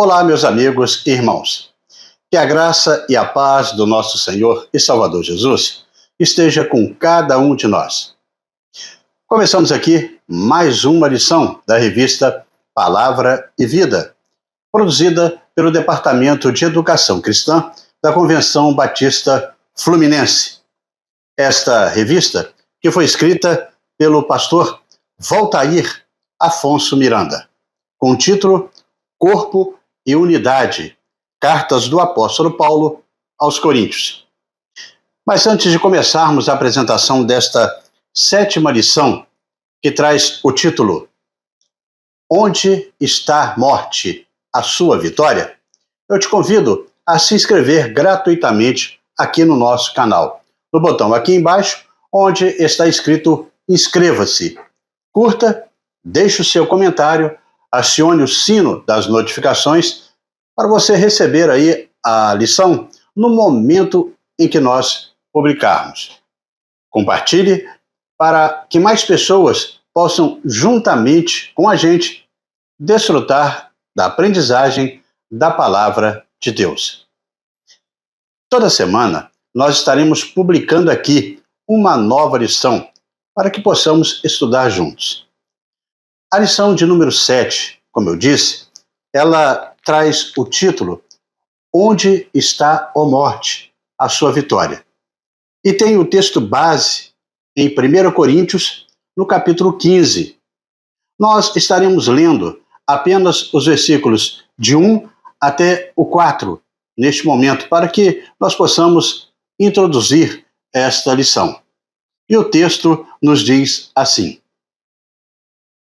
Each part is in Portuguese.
Olá, meus amigos e irmãos. Que a graça e a paz do nosso Senhor e Salvador Jesus esteja com cada um de nós. Começamos aqui mais uma lição da revista Palavra e Vida, produzida pelo Departamento de Educação Cristã da Convenção Batista Fluminense. Esta revista, que foi escrita pelo pastor Valtair Afonso Miranda, com o título Corpo e Unidade, Cartas do Apóstolo Paulo aos Coríntios. Mas antes de começarmos a apresentação desta 7ª lição, que traz o título Onde está morte, a sua vitória? Eu te convido a se inscrever gratuitamente aqui no nosso canal. No botão aqui embaixo, onde está escrito Inscreva-se. Curta, deixe o seu comentário, acione o sino das notificações para você receber aí a lição no momento em que nós publicarmos. Compartilhe para que mais pessoas possam, juntamente com a gente, desfrutar da aprendizagem da Palavra de Deus. Toda semana nós estaremos publicando aqui uma nova lição para que possamos estudar juntos. A lição de número 7, como eu disse, ela traz o título Onde está, ó morte, a sua vitória? E tem o texto base em 1 Coríntios, no capítulo 15. Nós estaremos lendo apenas os versículos de 1 até o 4, neste momento, para que nós possamos introduzir esta lição. E o texto nos diz assim: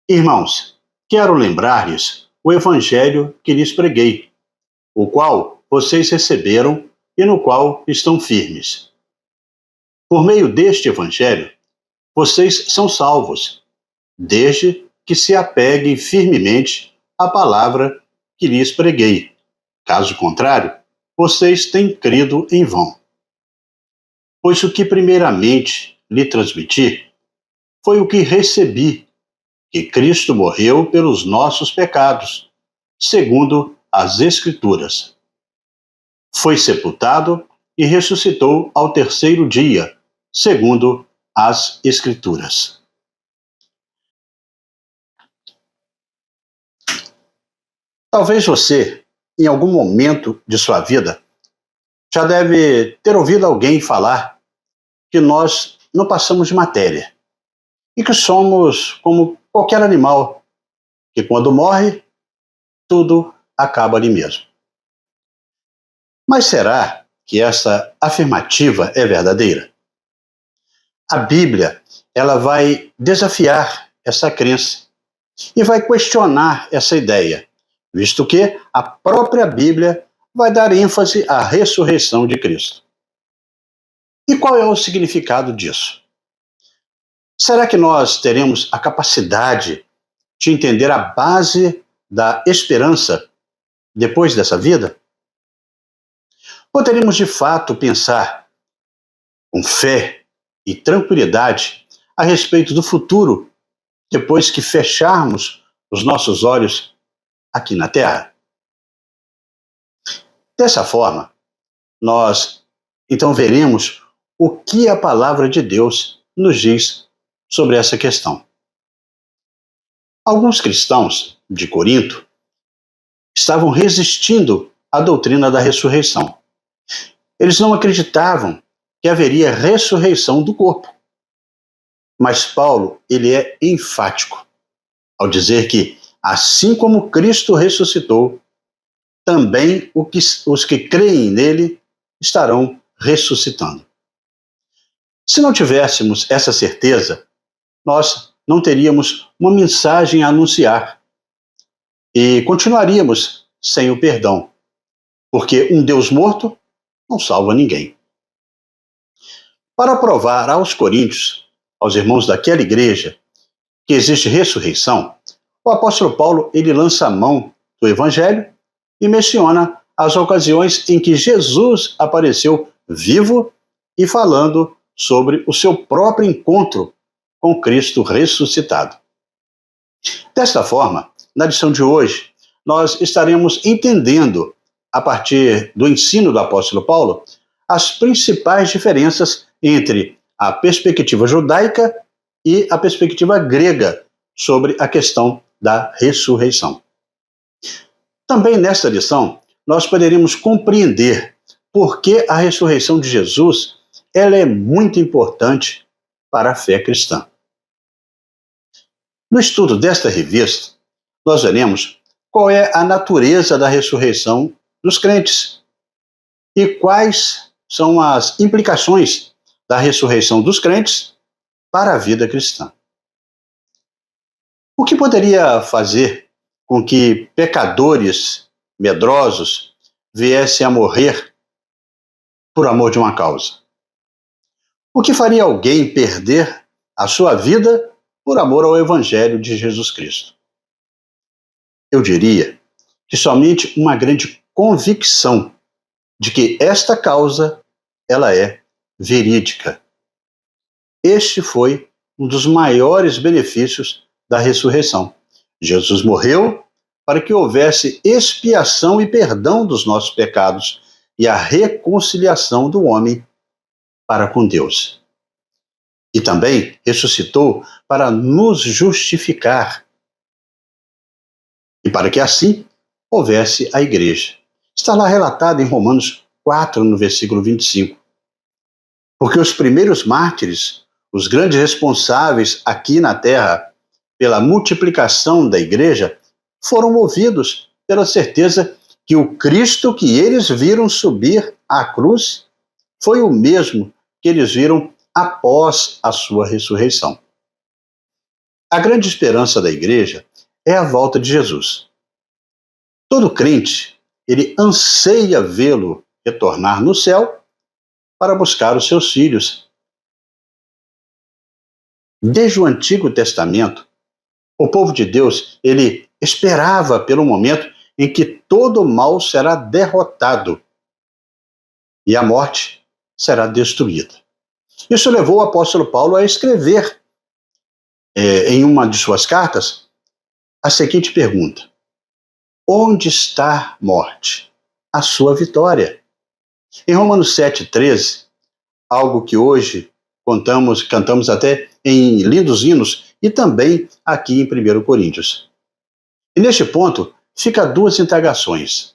Irmãos, quero lembrar-lhes o evangelho que lhes preguei, o qual vocês receberam e no qual estão firmes. Por meio deste evangelho, vocês são salvos, desde que se apeguem firmemente à palavra que lhes preguei. Caso contrário, vocês têm crido em vão. Pois o que primeiramente lhe transmiti foi o que recebi, que Cristo morreu pelos nossos pecados, segundo as Escrituras. Foi sepultado e ressuscitou ao 3º dia, segundo as Escrituras. Talvez você, em algum momento de sua vida, já deve ter ouvido alguém falar que nós não passamos de matéria e que somos como qualquer animal, que quando morre, tudo acaba ali mesmo. Mas será que essa afirmativa é verdadeira? A Bíblia, ela vai desafiar essa crença e vai questionar essa ideia, visto que a própria Bíblia vai dar ênfase à ressurreição de Cristo. E qual é o significado disso? Será que nós teremos a capacidade de entender a base da esperança depois dessa vida? Poderíamos de fato pensar com fé e tranquilidade a respeito do futuro depois que fecharmos os nossos olhos aqui na Terra? Dessa forma, nós então veremos o que a palavra de Deus nos diz sobre essa questão. Alguns cristãos de Corinto estavam resistindo à doutrina da ressurreição. Eles não acreditavam que haveria ressurreição do corpo. Mas Paulo, ele é enfático ao dizer que, assim como Cristo ressuscitou, também os que creem nele estarão ressuscitando. Se não tivéssemos essa certeza, nós não teríamos uma mensagem a anunciar e continuaríamos sem o perdão, porque um Deus morto não salva ninguém. Para provar aos coríntios, aos irmãos daquela igreja, que existe ressurreição, o apóstolo Paulo ele lança a mão do evangelho e menciona as ocasiões em que Jesus apareceu vivo e falando sobre o seu próprio encontro com Cristo ressuscitado. Desta forma, na lição de hoje, nós estaremos entendendo, a partir do ensino do apóstolo Paulo, as principais diferenças entre a perspectiva judaica e a perspectiva grega sobre a questão da ressurreição. Também nesta lição, nós poderemos compreender por que a ressurreição de Jesus ela é muito importante para a fé cristã. No estudo desta revista, nós veremos qual é a natureza da ressurreição dos crentes e quais são as implicações da ressurreição dos crentes para a vida cristã. O que poderia fazer com que pecadores medrosos viessem a morrer por amor de uma causa? O que faria alguém perder a sua vida por amor ao Evangelho de Jesus Cristo? Eu diria que somente uma grande convicção de que esta causa ela é verídica. Este foi um dos maiores benefícios da ressurreição. Jesus morreu para que houvesse expiação e perdão dos nossos pecados e a reconciliação do homem para com Deus. E também ressuscitou para nos justificar e para que assim houvesse a igreja. Está lá relatado em Romanos 4, no versículo 25. Porque os primeiros mártires, os grandes responsáveis aqui na terra pela multiplicação da igreja, foram movidos pela certeza que o Cristo que eles viram subir à cruz foi o mesmo que eles viram após a sua ressurreição. A grande esperança da igreja é a volta de Jesus. Todo crente, ele anseia vê-lo retornar no céu para buscar os seus filhos. Desde o Antigo Testamento, o povo de Deus, ele esperava pelo momento em que todo o mal será derrotado e a morte será destruída. Isso levou o apóstolo Paulo a escrever em uma de suas cartas a seguinte pergunta: onde está, morte, a sua vitória? Em Romanos 7,13, algo que hoje cantamos até em lindos hinos e também aqui em 1 Coríntios. E neste ponto, fica duas indagações.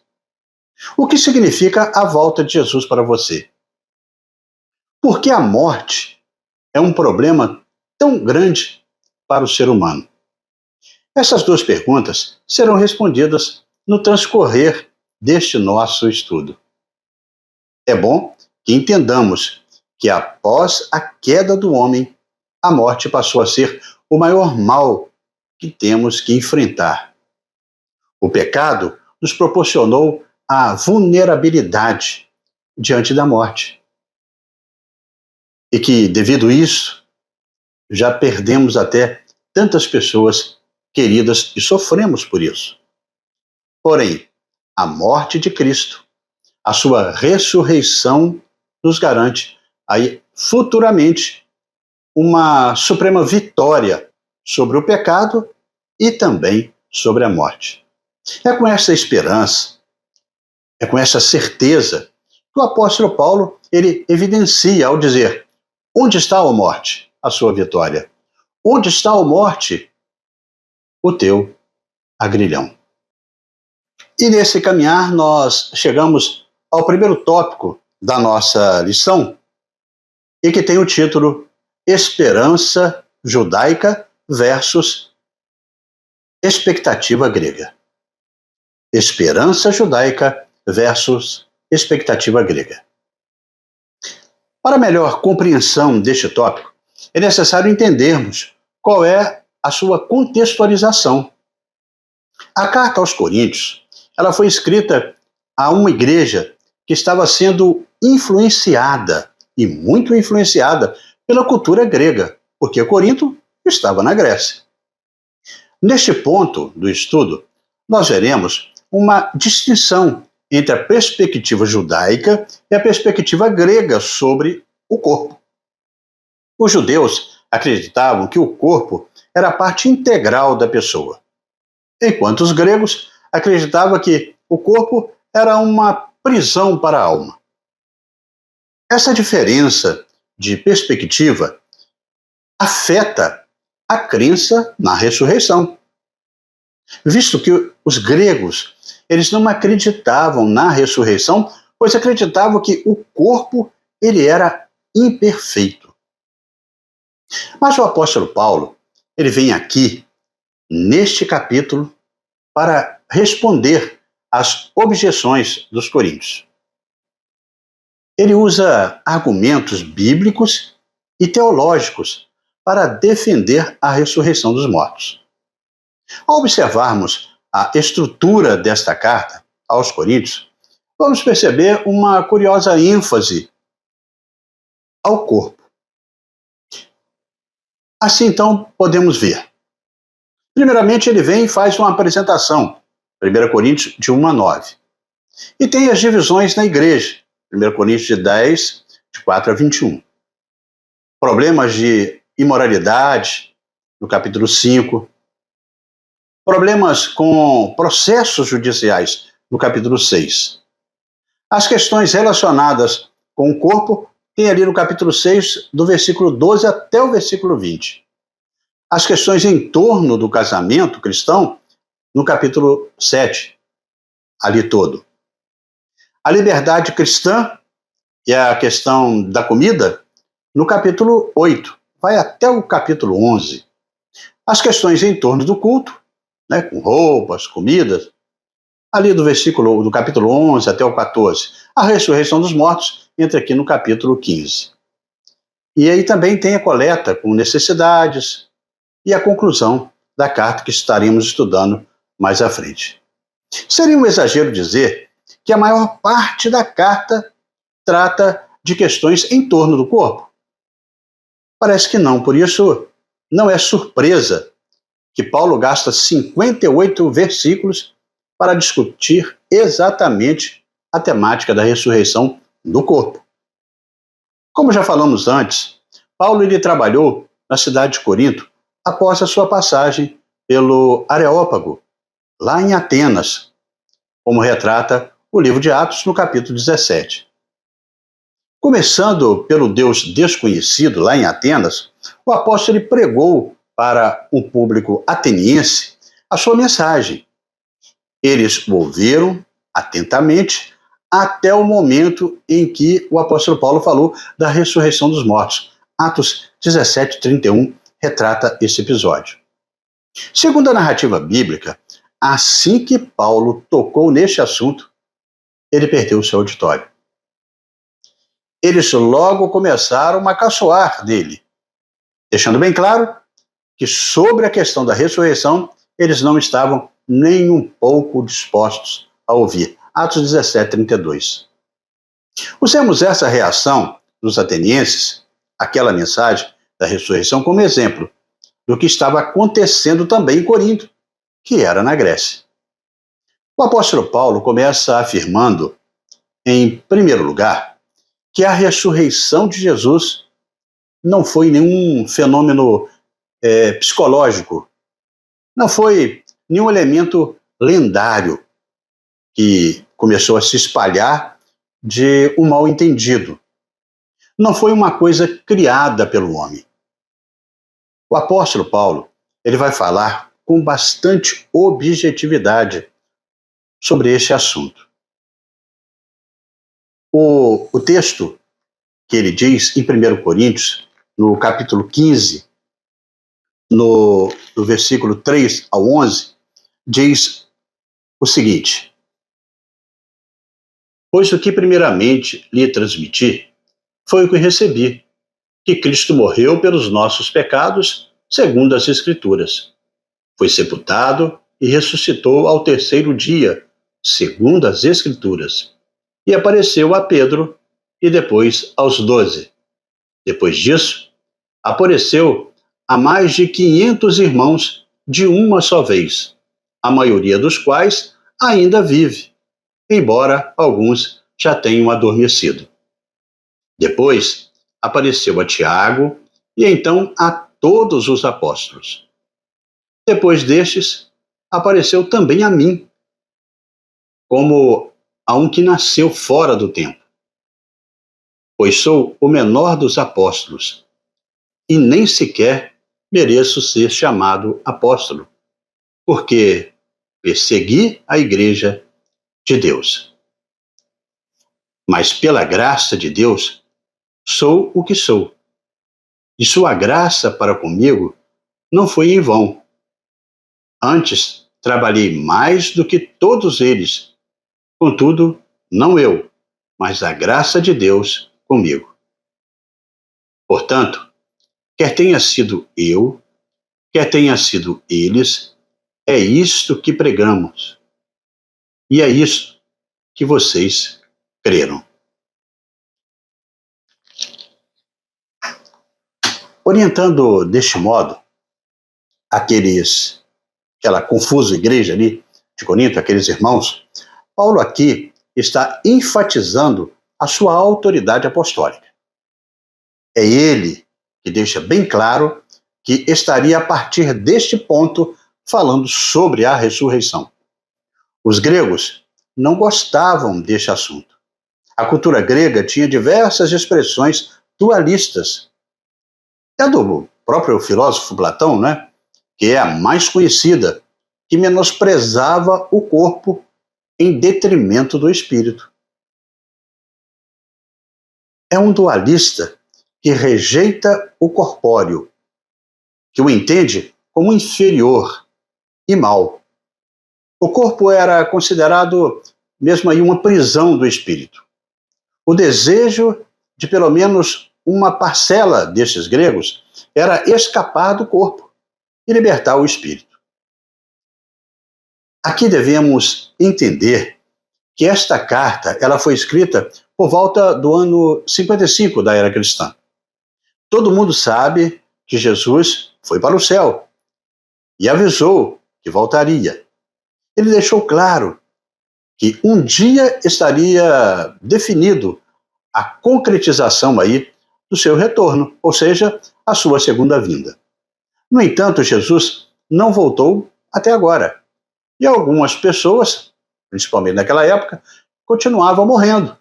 O que significa a volta de Jesus para você? Por que a morte é um problema tão grande para o ser humano? Essas duas perguntas serão respondidas no transcorrer deste nosso estudo. É bom que entendamos que após a queda do homem, a morte passou a ser o maior mal que temos que enfrentar. O pecado nos proporcionou a vulnerabilidade diante da morte. E que, devido a isso, já perdemos até tantas pessoas queridas e sofremos por isso. Porém, a morte de Cristo, a sua ressurreição, nos garante aí futuramente uma suprema vitória sobre o pecado e também sobre a morte. É com essa esperança, é com essa certeza que o apóstolo Paulo ele evidencia ao dizer: onde está, ó morte, a sua vitória? Onde está, ó morte, o teu agrilhão? E nesse caminhar nós chegamos ao primeiro tópico da nossa lição, e que tem o título Esperança Judaica versus Expectativa Grega. Esperança Judaica versus Expectativa Grega. Para melhor compreensão deste tópico, é necessário entendermos qual é a sua contextualização. A carta aos Coríntios, ela foi escrita a uma igreja que estava sendo influenciada, e muito influenciada, pela cultura grega, porque Corinto estava na Grécia. Neste ponto do estudo, nós veremos uma distinção entre a perspectiva judaica e a perspectiva grega sobre o corpo. Os judeus acreditavam que o corpo era parte integral da pessoa, enquanto os gregos acreditava que o corpo era uma prisão para a alma. Essa diferença de perspectiva afeta a crença na ressurreição, visto que os gregos, eles não acreditavam na ressurreição, pois acreditavam que o corpo ele era imperfeito. Mas o apóstolo Paulo, ele vem aqui neste capítulo para responder às objeções dos coríntios. Ele usa argumentos bíblicos e teológicos para defender a ressurreição dos mortos. Ao observarmos a estrutura desta carta aos Coríntios, vamos perceber uma curiosa ênfase ao corpo. Assim, então, podemos ver. Primeiramente, ele vem e faz uma apresentação, 1 Coríntios de 1 a 9. E tem as divisões na igreja, 1 Coríntios de 10, de 4 a 21. Problemas de imoralidade, no capítulo 5. Problemas com processos judiciais, no capítulo 6. As questões relacionadas com o corpo tem ali no capítulo 6, do versículo 12 até o versículo 20. As questões em torno do casamento cristão, no capítulo 7, ali todo. A liberdade cristã e a questão da comida, no capítulo 8, vai até o capítulo 11. As questões em torno do culto, com roupas, comidas, ali do capítulo 11 até o 14. A ressurreição dos mortos entra aqui no capítulo 15. E aí também tem a coleta com necessidades e a conclusão da carta que estaremos estudando mais à frente. Seria um exagero dizer que a maior parte da carta trata de questões em torno do corpo? Parece que não, por isso não é surpresa que Paulo gasta 58 versículos para discutir exatamente a temática da ressurreição do corpo. Como já falamos antes, Paulo ele trabalhou na cidade de Corinto após a sua passagem pelo Areópago, lá em Atenas, como retrata o livro de Atos no capítulo 17. Começando pelo Deus desconhecido lá em Atenas, o apóstolo ele pregou para um público ateniense a sua mensagem. Eles o ouviram atentamente até o momento em que o apóstolo Paulo falou da ressurreição dos mortos. Atos 17, 31 retrata esse episódio. Segundo a narrativa bíblica, assim que Paulo tocou neste assunto, ele perdeu o seu auditório. Eles logo começaram a caçoar dele, deixando bem claro que sobre a questão da ressurreição, eles não estavam nem um pouco dispostos a ouvir. Atos 17, 32. Usemos essa reação dos atenienses, aquela mensagem da ressurreição, como exemplo do que estava acontecendo também em Corinto, que era na Grécia. O apóstolo Paulo começa afirmando, em primeiro lugar, que a ressurreição de Jesus não foi nenhum fenômeno psicológico, não foi nenhum elemento lendário que começou a se espalhar de um mal entendido. Não foi uma coisa criada pelo homem. O apóstolo Paulo ele vai falar com bastante objetividade sobre este assunto. O texto que ele diz em 1 Coríntios, no capítulo 15, no versículo 3 ao 11, diz o seguinte: pois o que primeiramente lhe transmiti foi o que recebi, que Cristo morreu pelos nossos pecados, segundo as Escrituras. Foi sepultado e ressuscitou ao terceiro dia, segundo as Escrituras. E apareceu a Pedro e depois aos 12. Depois disso, apareceu a mais de 500 irmãos de uma só vez, a maioria dos quais ainda vive, embora alguns já tenham adormecido. Depois, apareceu a Tiago e então a todos os apóstolos. Depois destes, apareceu também a mim, como a um que nasceu fora do tempo, pois sou o menor dos apóstolos e nem sequer mereço ser chamado apóstolo, porque persegui a igreja de Deus. Mas pela graça de Deus, sou o que sou. E sua graça para comigo não foi em vão. Antes, trabalhei mais do que todos eles. Contudo, não eu, mas a graça de Deus comigo. Portanto, quer tenha sido eu, quer tenha sido eles, é isto que pregamos. E é isso que vocês creram. Orientando deste modo aquela confusa igreja ali de Corinto, aqueles irmãos, Paulo aqui está enfatizando a sua autoridade apostólica. É ele que deixa bem claro que estaria a partir deste ponto falando sobre a ressurreição. Os gregos não gostavam deste assunto. A cultura grega tinha diversas expressões dualistas. É a do próprio filósofo Platão, né? Que é a mais conhecida, que menosprezava o corpo em detrimento do espírito. É um dualista que rejeita o corpóreo, que o entende como inferior e mau. O corpo era considerado mesmo aí uma prisão do espírito. O desejo de pelo menos uma parcela destes gregos era escapar do corpo e libertar o espírito. Aqui devemos entender que esta carta ela foi escrita por volta do ano 55 da era cristã. Todo mundo sabe que Jesus foi para o céu e avisou que voltaria. Ele deixou claro que um dia estaria definido a concretização aí do seu retorno, ou seja, a sua segunda vinda. No entanto, Jesus não voltou até agora. E algumas pessoas, principalmente naquela época, continuavam morrendo,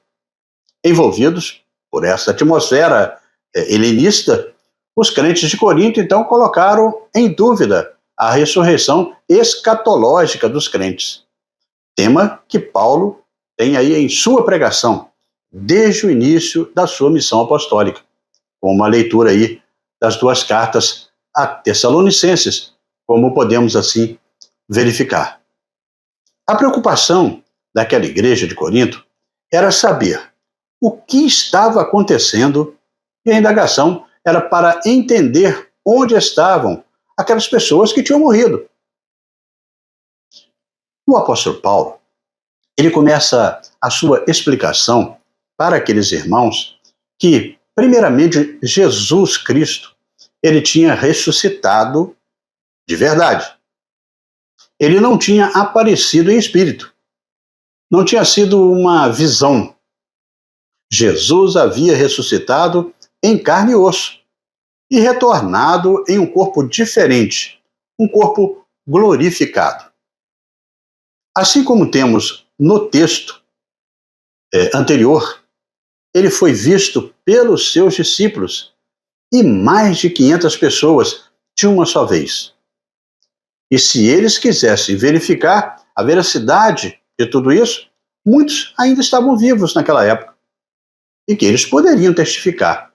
envolvidos por essa atmosfera helenista. Os crentes de Corinto, então, colocaram em dúvida a ressurreição escatológica dos crentes. Tema que Paulo tem aí em sua pregação, desde o início da sua missão apostólica, com uma leitura aí das duas cartas a Tessalonicenses, como podemos assim verificar. A preocupação daquela igreja de Corinto era saber o que estava acontecendo e a indagação era para entender onde estavam aquelas pessoas que tinham morrido. O apóstolo Paulo, ele começa a sua explicação para aqueles irmãos que, primeiramente, Jesus Cristo, ele tinha ressuscitado de verdade. Ele não tinha aparecido em espírito. Não tinha sido uma visão. Jesus havia ressuscitado em carne e osso e retornado em um corpo diferente, um corpo glorificado. Assim como temos no texto anterior, ele foi visto pelos seus discípulos e mais de 500 pessoas de uma só vez. E se eles quisessem verificar a veracidade de tudo isso, muitos ainda estavam vivos naquela época e que eles poderiam testificar.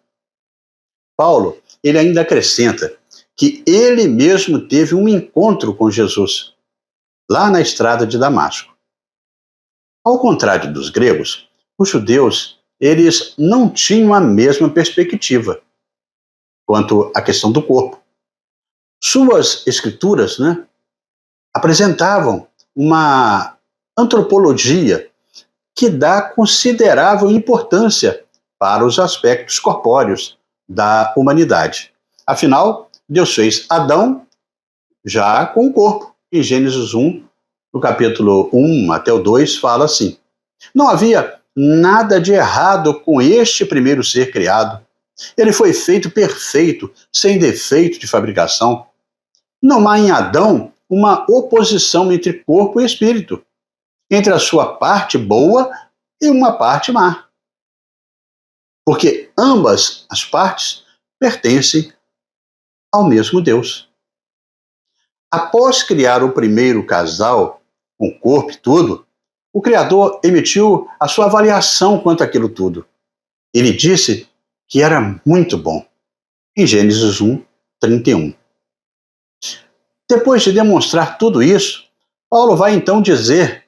Paulo, ele ainda acrescenta que ele mesmo teve um encontro com Jesus, lá na estrada de Damasco. Ao contrário dos gregos, os judeus, eles não tinham a mesma perspectiva quanto à questão do corpo. Suas escrituras, apresentavam uma antropologia que dá considerável importância para os aspectos corpóreos da humanidade. Afinal, Deus fez Adão já com o corpo. Em Gênesis 1, no capítulo 1 até o 2, fala assim: não havia nada de errado com este primeiro ser criado. Ele foi feito perfeito, sem defeito de fabricação. Não há em Adão uma oposição entre corpo e espírito. entre a sua parte boa e uma parte má. Porque ambas as partes pertencem ao mesmo Deus. Após criar o primeiro casal, com corpo e tudo, o Criador emitiu a sua avaliação quanto àquilo tudo. Ele disse que era muito bom. Em Gênesis 1, 31. Depois de demonstrar tudo isso, Paulo vai então dizer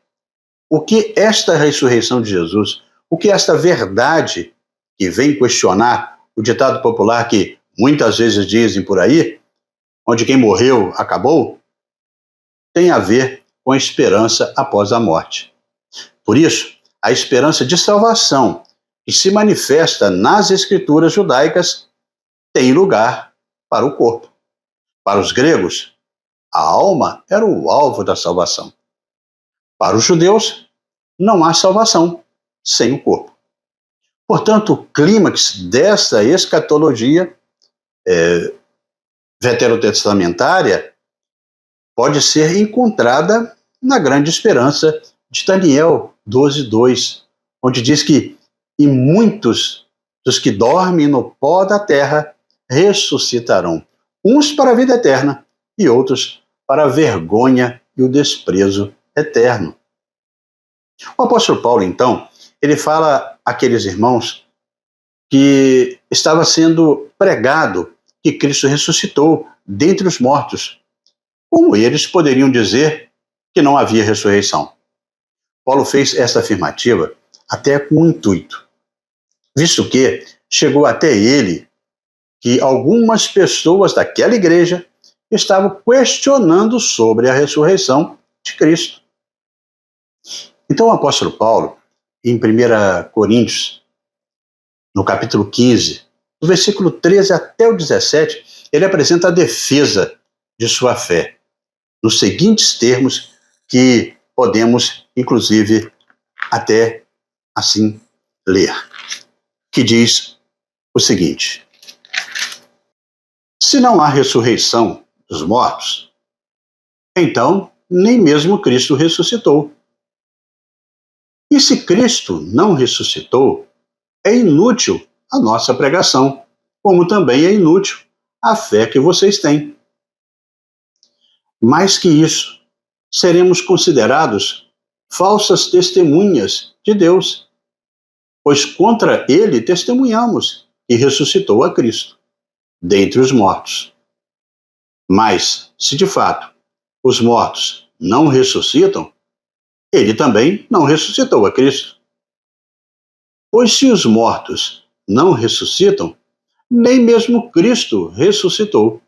o que esta ressurreição de Jesus, o que esta verdade que vem questionar o ditado popular que muitas vezes dizem por aí, onde quem morreu acabou, tem a ver com a esperança após a morte. Por isso, a esperança de salvação que se manifesta nas escrituras judaicas tem lugar para o corpo. Para os gregos, a alma era o alvo da salvação. Para os judeus, não há salvação sem o corpo. Portanto, o clímax dessa escatologia veterotestamentária pode ser encontrada na grande esperança de Daniel 12:2, onde diz que e muitos dos que dormem no pó da terra ressuscitarão, uns para a vida eterna e outros para a vergonha e o desprezo eterno. O apóstolo Paulo, então, ele fala àqueles irmãos que estava sendo pregado que Cristo ressuscitou dentre os mortos. Como eles poderiam dizer que não havia ressurreição? Paulo fez essa afirmativa até com um intuito, visto que chegou até ele que algumas pessoas daquela igreja estavam questionando sobre a ressurreição de Cristo. Então o apóstolo Paulo, em 1 Coríntios, no capítulo 15, do versículo 13 até o 17, ele apresenta a defesa de sua fé, nos seguintes termos que podemos, inclusive, até assim ler, que diz o seguinte: se não há ressurreição dos mortos, então nem mesmo Cristo ressuscitou. E se Cristo não ressuscitou, é inútil a nossa pregação, como também é inútil a fé que vocês têm. Mais que isso, seremos considerados falsas testemunhas de Deus, pois contra ele testemunhamos que ressuscitou a Cristo dentre os mortos. Mas, se de fato os mortos não ressuscitam, ele também não ressuscitou a Cristo. Pois se os mortos não ressuscitam, nem mesmo Cristo ressuscitou.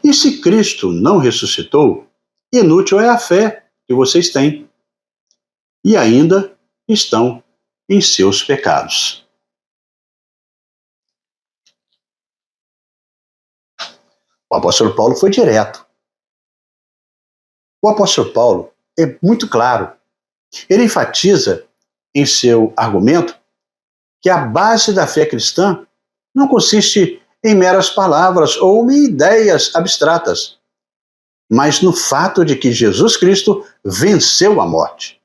E se Cristo não ressuscitou, inútil é a fé que vocês têm, e ainda estão em seus pecados. O apóstolo Paulo foi direto. O apóstolo Paulo é muito claro. Ele enfatiza em seu argumento que a base da fé cristã não consiste em meras palavras ou em ideias abstratas, mas no fato de que Jesus Cristo venceu a morte,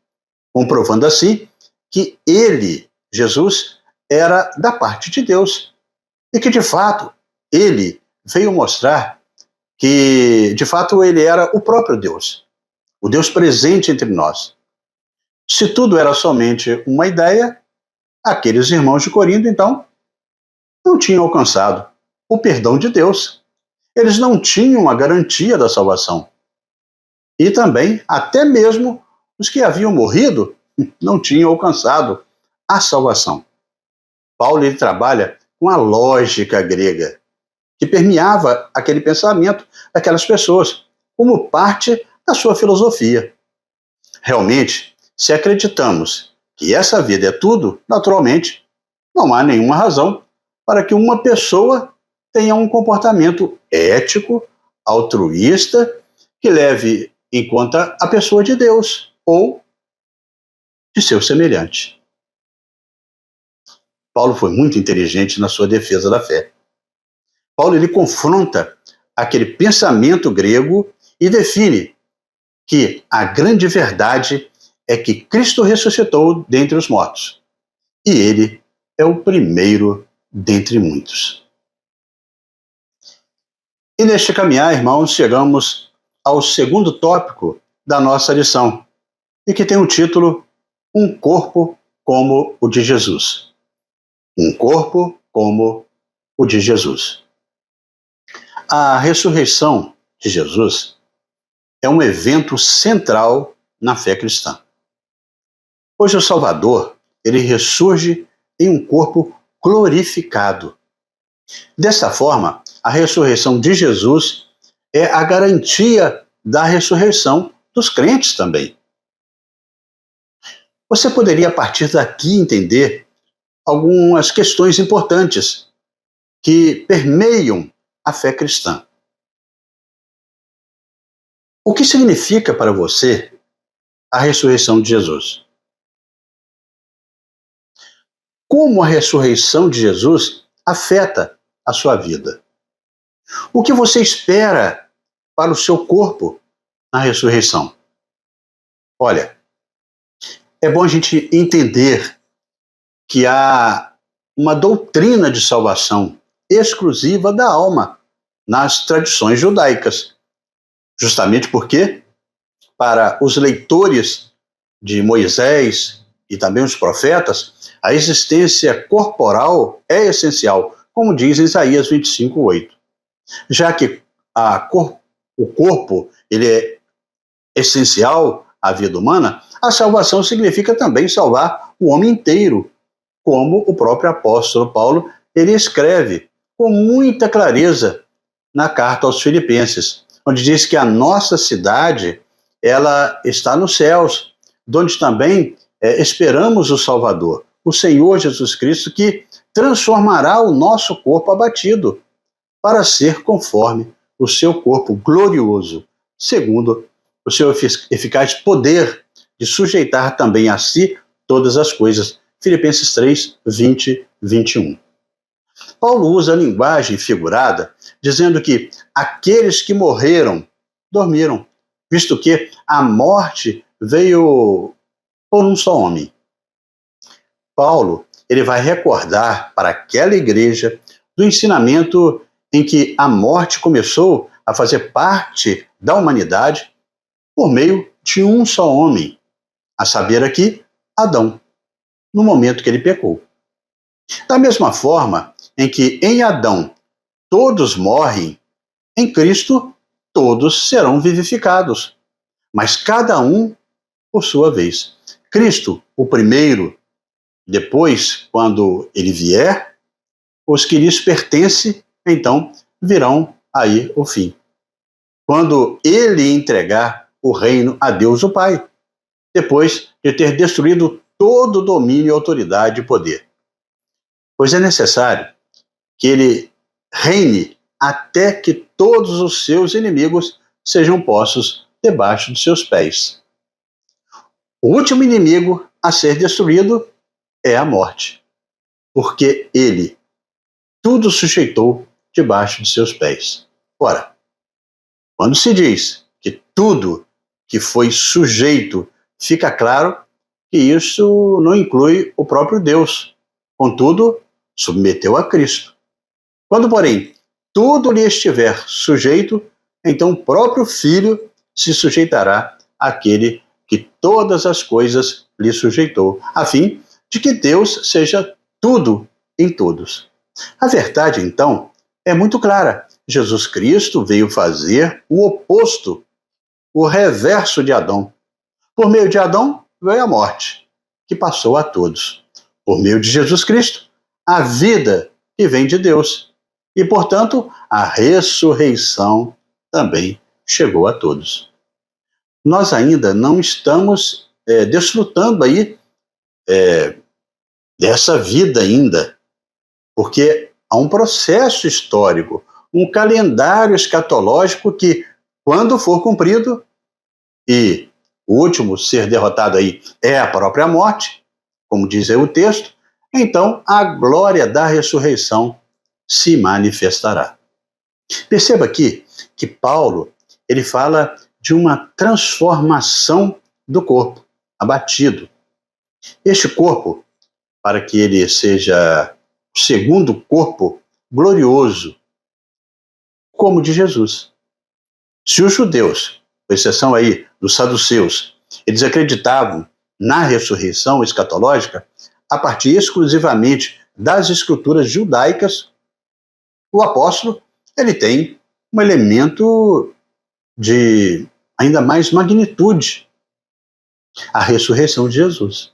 comprovando assim que ele, Jesus, era da parte de Deus e que, de fato, ele veio mostrar que, de fato, ele era o próprio Deus, o Deus presente entre nós. Se tudo era somente uma ideia, aqueles irmãos de Corinto, então, não tinham alcançado o perdão de Deus. Eles não tinham a garantia da salvação. E também, até mesmo, os que haviam morrido não tinham alcançado a salvação. Paulo ele trabalha com a lógica grega, que permeava aquele pensamento daquelas pessoas, como parte da sua filosofia. Realmente, se acreditamos que essa vida é tudo, naturalmente, não há nenhuma razão para que uma pessoa tenha um comportamento ético, altruísta, que leve em conta a pessoa de Deus ou de seu semelhante. Paulo foi muito inteligente na sua defesa da fé. Paulo ele confronta aquele pensamento grego e define que a grande verdade é que Cristo ressuscitou dentre os mortos, e ele é o primeiro dentre muitos. E neste caminhar, irmãos, chegamos ao segundo tópico da nossa lição, e que tem o título Um corpo como o de Jesus. Um corpo como o de Jesus. A ressurreição de Jesus é um evento central na fé cristã. Hoje o Salvador, ele ressurge em um corpo glorificado. Dessa forma, a ressurreição de Jesus é a garantia da ressurreição dos crentes também. Você poderia, a partir daqui, entender algumas questões importantes que permeiam a fé cristã. O que significa para você a ressurreição de Jesus? Como a ressurreição de Jesus afeta a sua vida? O que você espera para o seu corpo na ressurreição? Olha, é bom a gente entender que há uma doutrina de salvação exclusiva da alma nas tradições judaicas. Justamente porque, para os leitores de Moisés e também os profetas, a existência corporal é essencial, como diz Isaías 25:8. Já que o corpo ele é essencial à vida humana, a salvação significa também salvar o homem inteiro, como o próprio apóstolo Paulo ele escreve com muita clareza na carta aos Filipenses, onde diz que a nossa cidade ela está nos céus, onde também esperamos o Salvador, o Senhor Jesus Cristo, que transformará o nosso corpo abatido para ser conforme o seu corpo glorioso, segundo o seu eficaz poder de sujeitar também a si todas as coisas. Filipenses 3, 20, 21. Paulo usa a linguagem figurada, dizendo que aqueles que morreram, dormiram, visto que a morte veio por um só homem. Paulo, ele vai recordar para aquela igreja do ensinamento em que a morte começou a fazer parte da humanidade por meio de um só homem, a saber aqui, Adão, no momento que ele pecou. Da mesma forma em que em Adão todos morrem, em Cristo todos serão vivificados, mas cada um por sua vez. Cristo, o primeiro, depois, quando ele vier, os que lhes pertencem, então, virão aí o fim. Quando ele entregar o reino a Deus o Pai, depois de ter destruído todo domínio, autoridade e poder. Pois é necessário que ele reine até que todos os seus inimigos sejam postos debaixo dos seus pés. O último inimigo a ser destruído é a morte, porque ele tudo sujeitou debaixo de seus pés. Ora, quando se diz que tudo que foi sujeito, fica claro que isso não inclui o próprio Deus. Contudo, submeteu a Cristo. Quando, porém, tudo lhe estiver sujeito, então o próprio Filho se sujeitará àquele que todas as coisas lhe sujeitou, a fim de que Deus seja tudo em todos. A verdade, então, é muito clara. Jesus Cristo veio fazer o oposto, o reverso de Adão. Por meio de Adão veio a morte, que passou a todos. Por meio de Jesus Cristo, a vida que vem de Deus. E, portanto, a ressurreição também chegou a todos. Nós ainda não estamos desfrutando aí dessa vida ainda, porque há um processo histórico, um calendário escatológico que, quando for cumprido, e o último ser derrotado aí é a própria morte, como diz aí o texto, então a glória da ressurreição se manifestará. Perceba aqui que Paulo, ele fala de uma transformação do corpo abatido. Este corpo, para que ele seja o segundo corpo glorioso, como o de Jesus. Se os judeus, com exceção aí dos saduceus, eles acreditavam na ressurreição escatológica a partir exclusivamente das escrituras judaicas, o apóstolo ele tem um elemento de ainda mais magnitude: a ressurreição de Jesus.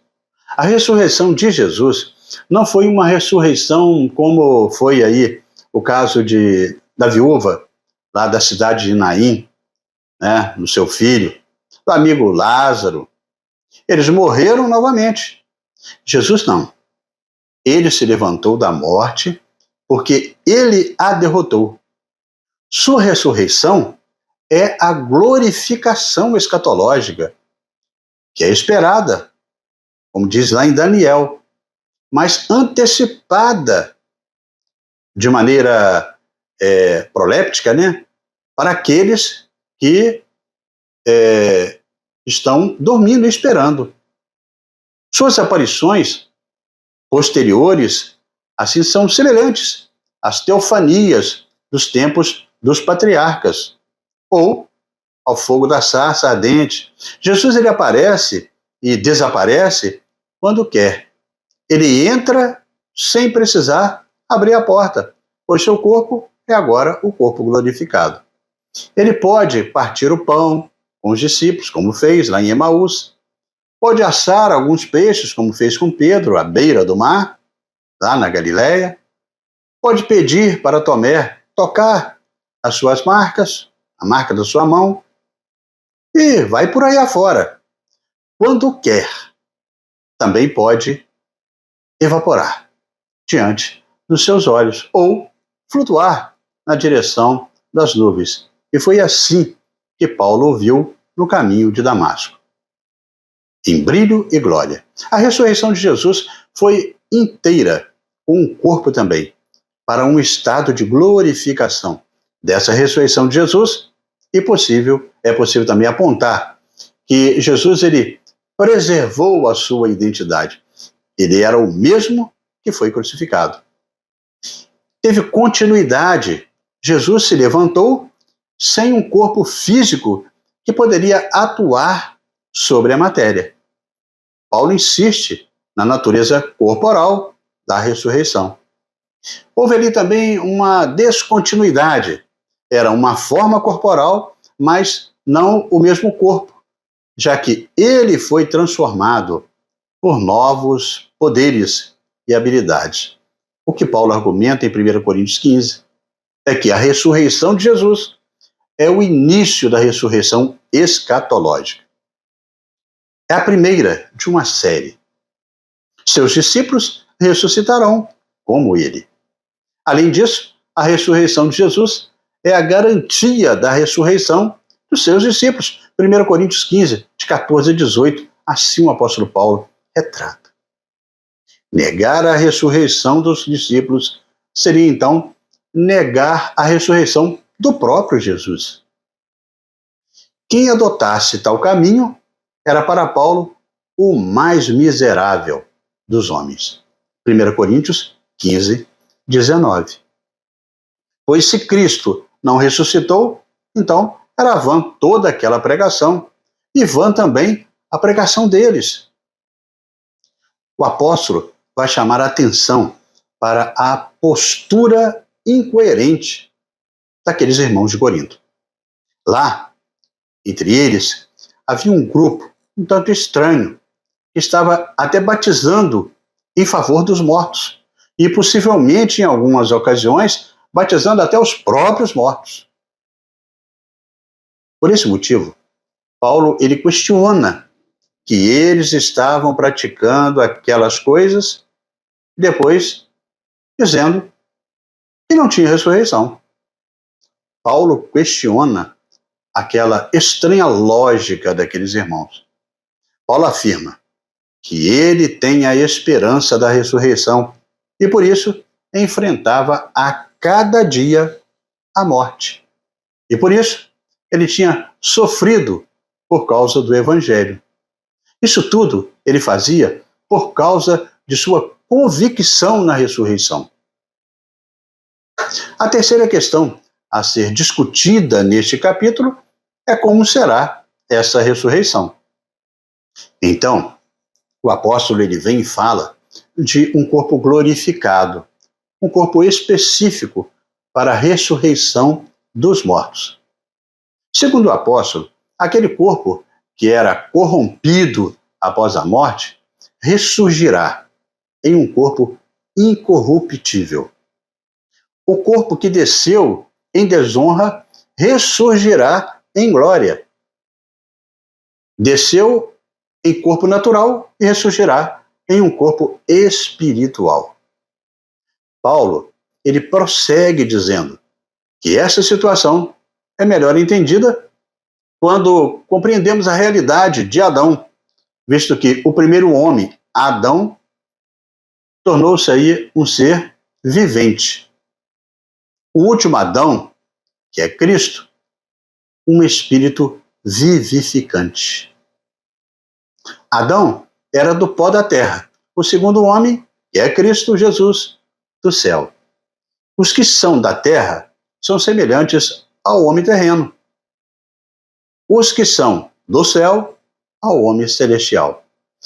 A ressurreição de Jesus não foi uma ressurreição como foi aí o caso da viúva lá da cidade de Naim, né, do seu filho, do amigo Lázaro. Eles morreram novamente. Jesus não. Ele se levantou da morte porque ele a derrotou. Sua ressurreição é a glorificação escatológica, que é esperada, como diz lá em Daniel, mas antecipada de maneira proléptica, né, para aqueles que estão dormindo e esperando. Suas aparições posteriores, assim, são semelhantes às teofanias dos tempos dos patriarcas, ou ao fogo da sarça ardente. Jesus ele aparece e desaparece quando quer. Ele entra sem precisar abrir a porta, pois seu corpo é agora o corpo glorificado. Ele pode partir o pão com os discípulos, como fez lá em Emaús. Pode assar alguns peixes, como fez com Pedro, à beira do mar, lá na Galileia. Pode pedir para Tomé tocar as suas marcas, a marca da sua mão, e vai por aí afora. Quando quer, também pode evaporar diante dos seus olhos ou flutuar na direção das nuvens. E foi assim que Paulo ouviu no caminho de Damasco, em brilho e glória. A ressurreição de Jesus foi inteira, com um corpo também, para um estado de glorificação. Dessa ressurreição de Jesus, é possível também apontar que Jesus ele preservou a sua identidade. Ele era o mesmo que foi crucificado. Teve continuidade. Jesus se levantou sem um corpo físico que poderia atuar sobre a matéria. Paulo insiste na natureza corporal da ressurreição. Houve ali também uma descontinuidade. Era uma forma corporal, mas não o mesmo corpo, já que ele foi transformado por novos poderes e habilidades. O que Paulo argumenta em 1 Coríntios 15 é que a ressurreição de Jesus é o início da ressurreição escatológica. É a primeira de uma série. Seus discípulos ressuscitarão como ele. Além disso, a ressurreição de Jesus é a garantia da ressurreição dos seus discípulos. 1 Coríntios 15, de 14 a 18, assim o apóstolo Paulo retrata. Negar a ressurreição dos discípulos seria, então, negar a ressurreição do próprio Jesus. Quem adotasse tal caminho era para Paulo o mais miserável dos homens. 1 Coríntios 15, 19. Pois se Cristo não ressuscitou, então era vã toda aquela pregação, e vã também a pregação deles. O apóstolo vai chamar a atenção para a postura incoerente daqueles irmãos de Corinto. Lá, entre eles, havia um grupo um tanto estranho, que estava até batizando em favor dos mortos, e possivelmente, em algumas ocasiões, batizando até os próprios mortos. Por esse motivo, Paulo ele questiona que eles estavam praticando aquelas coisas, depois dizendo que não tinha ressurreição. Paulo questiona aquela estranha lógica daqueles irmãos. Paulo afirma que ele tem a esperança da ressurreição e, por isso, enfrentava a cada dia a morte. E, por isso, ele tinha sofrido por causa do Evangelho. Isso tudo ele fazia por causa de sua convicção na ressurreição. A terceira questão a ser discutida neste capítulo é como será essa ressurreição. Então, o apóstolo ele vem e fala de um corpo glorificado, um corpo específico para a ressurreição dos mortos. Segundo o apóstolo, aquele corpo que era corrompido após a morte ressurgirá em um corpo incorruptível. O corpo que desceu em desonra ressurgirá em glória. Desceu em corpo natural e ressurgirá em um corpo espiritual. Paulo, ele prossegue dizendo que essa situação é melhor entendida quando compreendemos a realidade de Adão, visto que o primeiro homem, Adão, tornou-se aí um ser vivente. O último Adão, que é Cristo, um espírito vivificante. Adão era do pó da terra. O segundo homem, que é Cristo Jesus, do céu. Os que são da terra são semelhantes ao homem terreno. Os que são do céu, ao homem celestial.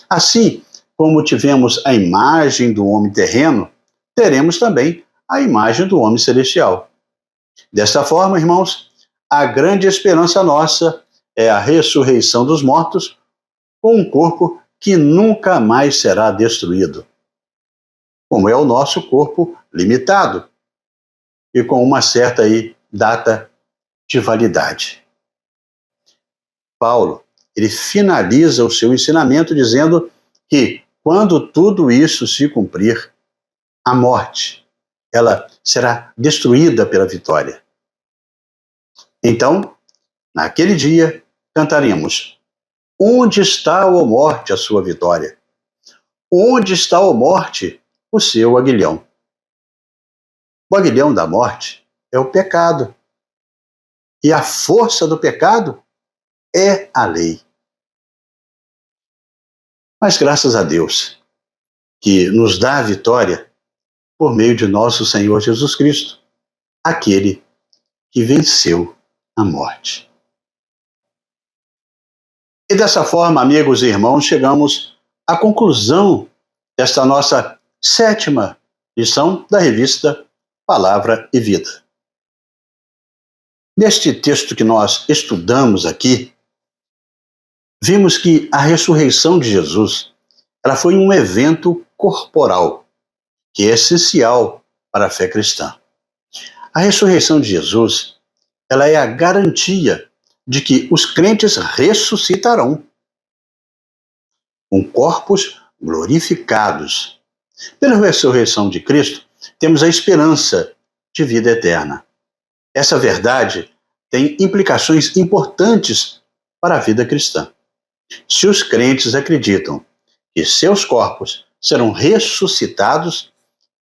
Assim como tivemos a imagem do homem terreno, teremos também a imagem do homem celestial. Desta forma, irmãos, a grande esperança nossa é a ressurreição dos mortos com um corpo que nunca mais será destruído, como é o nosso corpo limitado e com uma certa aí data de validade. Paulo, ele finaliza o seu ensinamento dizendo que quando tudo isso se cumprir, a morte, ela será destruída pela vitória. Então, naquele dia, cantaremos: onde está, ó morte, a sua vitória? Onde está, ó morte, o seu aguilhão? O aguilhão da morte é o pecado. E a força do pecado é a lei. Mas graças a Deus, que nos dá a vitória por meio de nosso Senhor Jesus Cristo, aquele que venceu a morte. E dessa forma, amigos e irmãos, chegamos à conclusão desta nossa 7ª lição da revista Palavra e Vida. Neste texto que nós estudamos aqui, vimos que a ressurreição de Jesus, ela foi um evento corporal, que é essencial para a fé cristã. A ressurreição de Jesus, ela é a garantia de que os crentes ressuscitarão com corpos glorificados. Pela ressurreição de Cristo, temos a esperança de vida eterna. Essa verdade tem implicações importantes para a vida cristã. Se os crentes acreditam que seus corpos serão ressuscitados,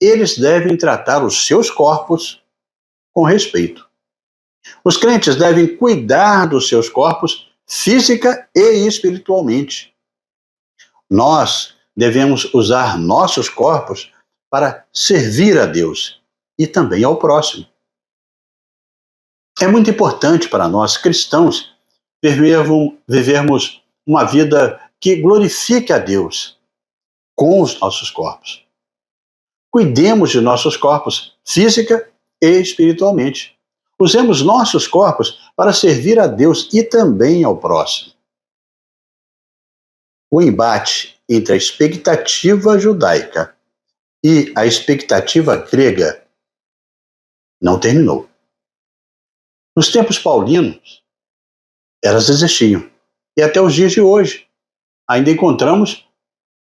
eles devem tratar os seus corpos com respeito. Os crentes devem cuidar dos seus corpos física e espiritualmente. Nós devemos usar nossos corpos para servir a Deus e também ao próximo. É muito importante para nós, cristãos, vivermos uma vida que glorifique a Deus com os nossos corpos. Cuidemos de nossos corpos física e espiritualmente. Usemos nossos corpos para servir a Deus e também ao próximo. O embate entre a expectativa judaica e a expectativa grega não terminou. Nos tempos paulinos, elas existiam. E até os dias de hoje, ainda encontramos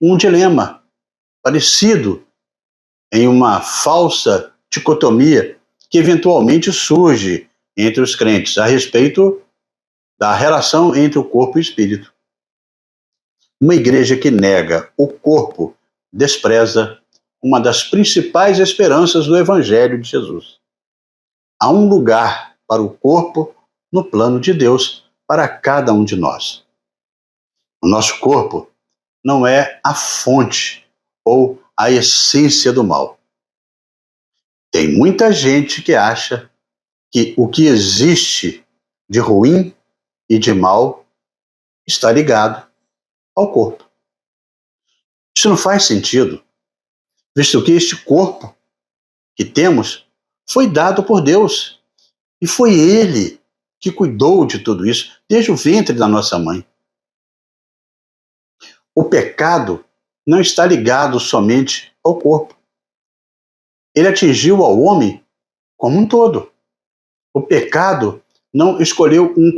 um dilema parecido em uma falsa dicotomia que eventualmente surge entre os crentes a respeito da relação entre o corpo e o espírito. Uma igreja que nega o corpo despreza uma das principais esperanças do Evangelho de Jesus. Há um lugar para o corpo no plano de Deus para cada um de nós. O nosso corpo não é a fonte ou a essência do mal. Tem muita gente que acha que o que existe de ruim e de mal está ligado ao corpo. Isso não faz sentido, visto que este corpo que temos foi dado por Deus e foi Ele que cuidou de tudo isso desde o ventre da nossa mãe. O pecado não está ligado somente ao corpo. Ele atingiu ao homem como um todo. O pecado não escolheu um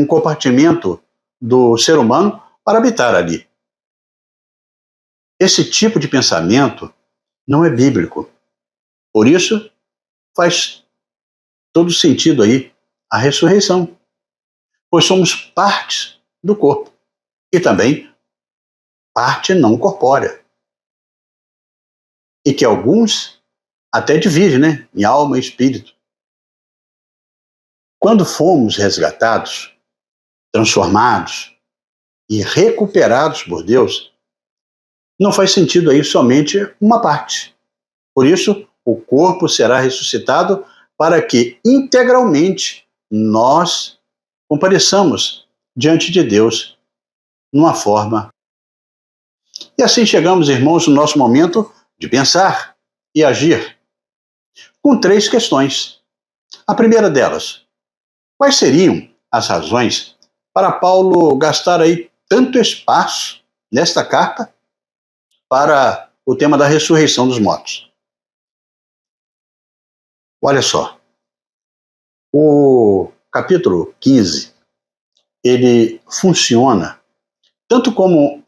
compartimento do ser humano para habitar ali. Esse tipo de pensamento não é bíblico. Por isso, faz todo sentido aí a ressurreição, pois somos partes do corpo e também parte não corpórea. E que alguns até dividem, né, em alma e espírito. Quando fomos resgatados, transformados e recuperados por Deus, não faz sentido aí somente uma parte. Por isso, o corpo será ressuscitado para que integralmente nós compareçamos diante de Deus numa forma. E assim chegamos, irmãos, no nosso momento de pensar e agir, com 3 questões. A primeira delas: quais seriam as razões para Paulo gastar aí tanto espaço nesta carta para o tema da ressurreição dos mortos? Olha só, o capítulo 15, ele funciona tanto como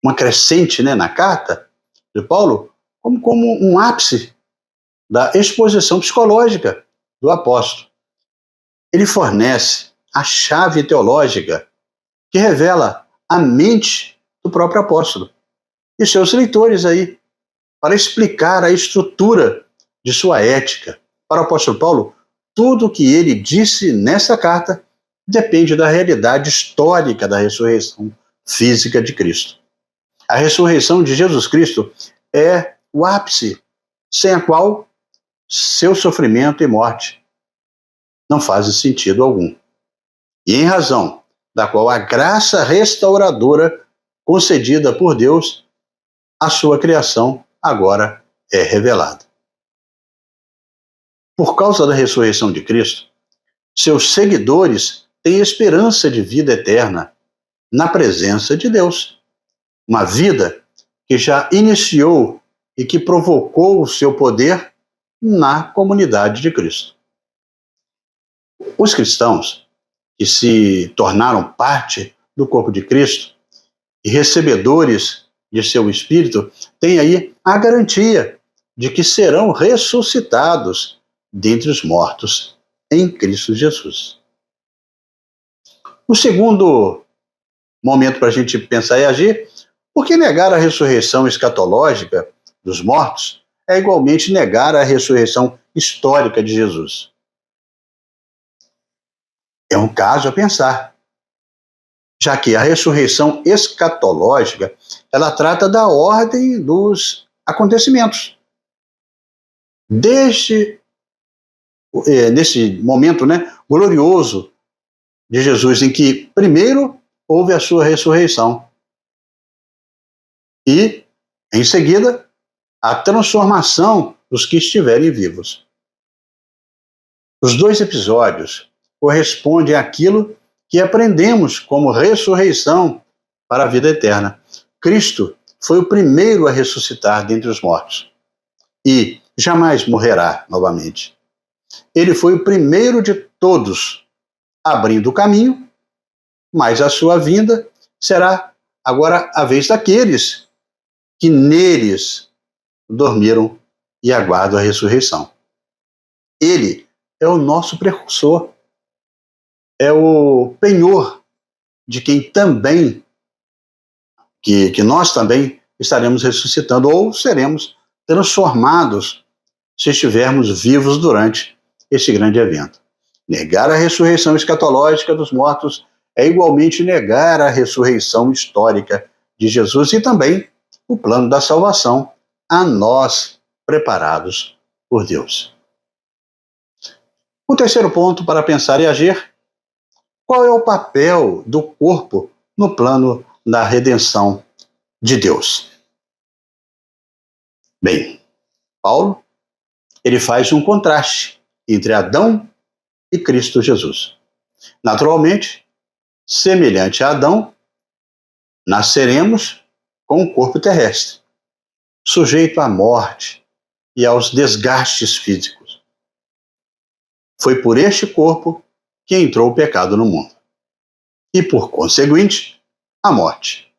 uma crescente, né, na carta de Paulo, como um ápice da exposição psicológica do apóstolo. Ele fornece a chave teológica que revela a mente do próprio apóstolo e seus leitores aí, para explicar a estrutura de sua ética. Para o apóstolo Paulo, tudo o que ele disse nessa carta depende da realidade histórica da ressurreição física de Cristo. A ressurreição de Jesus Cristo é o ápice, sem a qual seu sofrimento e morte não fazem sentido algum. E em razão da qual a graça restauradora concedida por Deus, a sua criação agora é revelada. Por causa da ressurreição de Cristo, seus seguidores têm esperança de vida eterna na presença de Deus. Uma vida que já iniciou e que provocou o seu poder na comunidade de Cristo. Os cristãos que se tornaram parte do corpo de Cristo e recebedores de seu Espírito têm aí a garantia de que serão ressuscitados dentre os mortos em Cristo Jesus. O segundo momento para a gente pensar e agir: por que negar a ressurreição escatológica dos mortos é igualmente negar a ressurreição histórica de Jesus? É um caso a pensar, já que a ressurreição escatológica, ela trata da ordem dos acontecimentos. Nesse momento, né, glorioso de Jesus, em que primeiro houve a sua ressurreição e, em seguida, a transformação dos que estiverem vivos. Os 2 episódios correspondem àquilo que aprendemos como ressurreição para a vida eterna. Cristo foi o primeiro a ressuscitar dentre os mortos e jamais morrerá novamente. Ele foi o primeiro de todos, abrindo o caminho, mas a sua vinda será agora a vez daqueles que neles dormiram e aguardam a ressurreição. Ele é o nosso precursor, é o penhor de quem também, que nós também estaremos ressuscitando ou seremos transformados se estivermos vivos durante este grande evento. Negar a ressurreição escatológica dos mortos é igualmente negar a ressurreição histórica de Jesus e também o plano da salvação a nós preparados por Deus. O terceiro ponto para pensar e agir: qual é o papel do corpo no plano da redenção de Deus? Bem, Paulo, ele faz um contraste entre Adão e Cristo Jesus. Naturalmente, semelhante a Adão, nasceremos com um corpo terrestre, sujeito à morte e aos desgastes físicos. Foi por este corpo que entrou o pecado no mundo, e por conseguinte, a morte.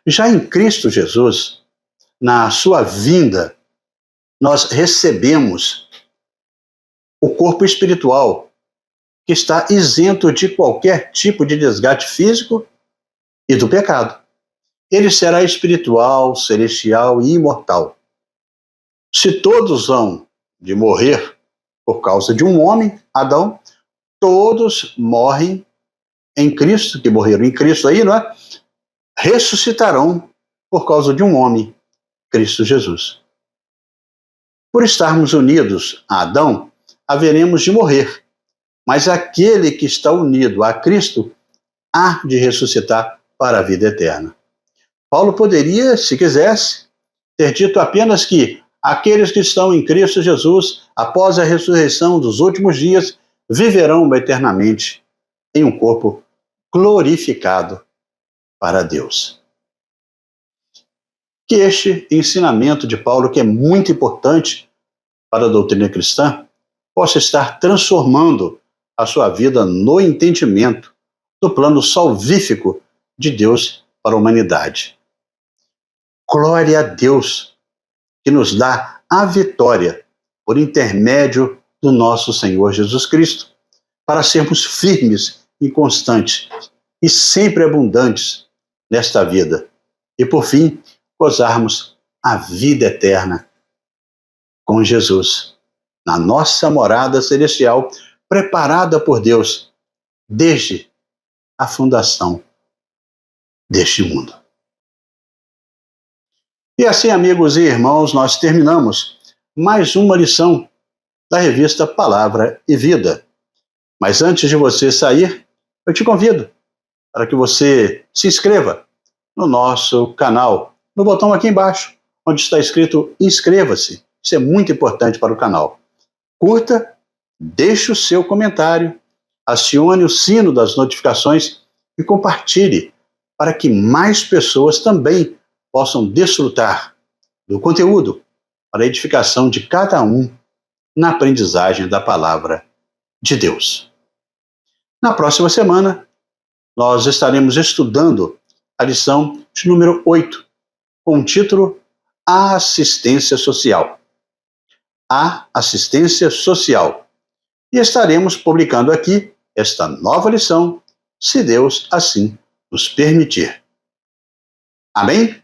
Já em Cristo Jesus, na sua vinda, nós recebemos o corpo espiritual, que está isento de qualquer tipo de desgaste físico e do pecado. Ele será espiritual, celestial e imortal. Se todos hão de morrer por causa de um homem, Adão, todos morrem em Cristo, que morreram em Cristo aí, não é? Ressuscitarão por causa de um homem, Cristo Jesus. Por estarmos unidos a Adão, haveremos de morrer, mas aquele que está unido a Cristo há de ressuscitar para a vida eterna. Paulo poderia, se quisesse, ter dito apenas que aqueles que estão em Cristo Jesus, após a ressurreição dos últimos dias, viverão eternamente em um corpo glorificado para Deus. Que este ensinamento de Paulo, que é muito importante para a doutrina cristã, possa estar transformando a sua vida no entendimento do plano salvífico de Deus para a humanidade. Glória a Deus, que nos dá a vitória por intermédio do nosso Senhor Jesus Cristo, para sermos firmes e constantes e sempre abundantes nesta vida. E, por fim, gozarmos a vida eterna com Jesus, na nossa morada celestial, preparada por Deus desde a fundação deste mundo. E assim, amigos e irmãos, nós terminamos mais uma lição da revista Palavra e Vida. Mas antes de você sair, eu te convido para que você se inscreva no nosso canal, no botão aqui embaixo, onde está escrito inscreva-se. Isso é muito importante para o canal. Curta, deixe o seu comentário, acione o sino das notificações e compartilhe para que mais pessoas também possam desfrutar do conteúdo para a edificação de cada um na aprendizagem da palavra de Deus. Na próxima semana, nós estaremos estudando a lição de número 8, com o título A Assistência Social. A Assistência Social. E estaremos publicando aqui esta nova lição, se Deus assim nos permitir. Amém?